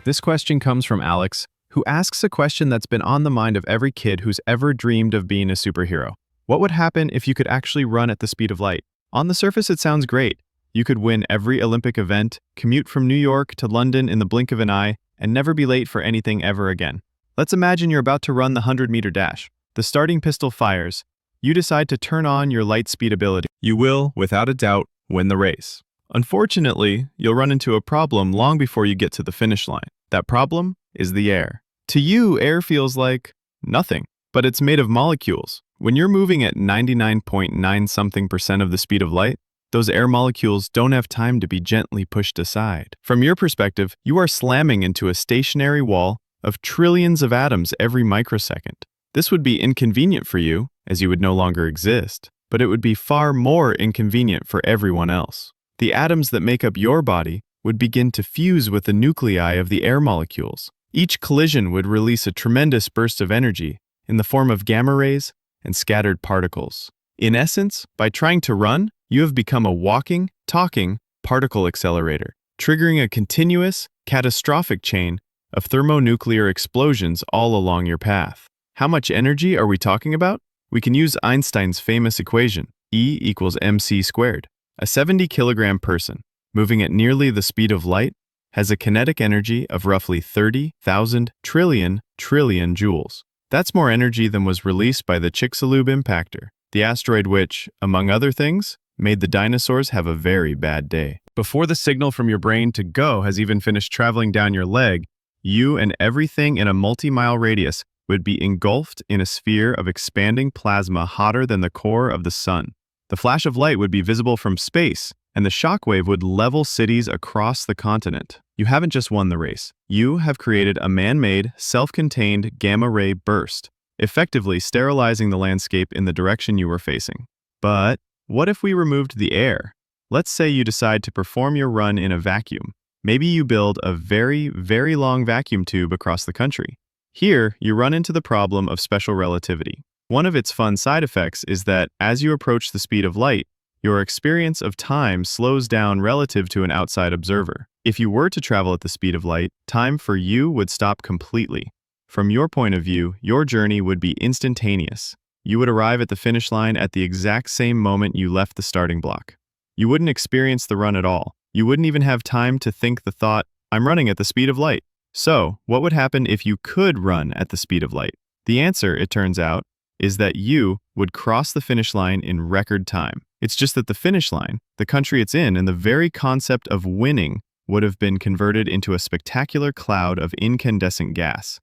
This question comes from Alex, who asks a question that's been on the mind of every kid who's ever dreamed of being a superhero. What would happen if you could actually run at the speed of light? On the surface, it sounds great. You could win every Olympic event, commute from New York to London in the blink of an eye, and never be late for anything ever again. Let's imagine you're about to run the 100-meter dash. The starting pistol fires. You decide to turn on your light speed ability. You will, without a doubt, win the race. Unfortunately, you'll run into a problem long before you get to the finish line. That problem is the air. To you, air feels like nothing, but it's made of molecules. When you're moving at 99.9% of the speed of light, those air molecules don't have time to be gently pushed aside. From your perspective, you are slamming into a stationary wall of trillions of atoms every microsecond. This would be inconvenient for you, as you would no longer exist, but it would be far more inconvenient for everyone else. The atoms that make up your body would begin to fuse with the nuclei of the air molecules. Each collision would release a tremendous burst of energy in the form of gamma rays and scattered particles. In essence, by trying to run, you have become a walking, talking particle accelerator, triggering a continuous, catastrophic chain of thermonuclear explosions all along your path. How much energy are we talking about? We can use Einstein's famous equation, E equals mc squared. A 70-kilogram person, moving at nearly the speed of light, has a kinetic energy of roughly 30,000 trillion joules. That's more energy than was released by the Chicxulub impactor, the asteroid which, among other things, made the dinosaurs have a very bad day. Before the signal from your brain to go has even finished traveling down your leg, you and everything in a multi-mile radius would be engulfed in a sphere of expanding plasma hotter than the core of the sun. The flash of light would be visible from space, and the shockwave would level cities across the continent. You haven't just won the race. You have created a man-made, self-contained gamma-ray burst, effectively sterilizing the landscape in the direction you were facing. But what if we removed the air? Let's say you decide to perform your run in a vacuum. Maybe you build a very, very long vacuum tube across the country. Here, you run into the problem of special relativity. One of its fun side effects is that as you approach the speed of light, your experience of time slows down relative to an outside observer. If you were to travel at the speed of light, time for you would stop completely. From your point of view, your journey would be instantaneous. You would arrive at the finish line at the exact same moment you left the starting block. You wouldn't experience the run at all. You wouldn't even have time to think the thought, I'm running at the speed of light. So, what would happen if you could run at the speed of light? The answer, it turns out, is that you would cross the finish line in record time. It's just that the finish line, the country it's in, and the very concept of winning would have been converted into a spectacular cloud of incandescent gas.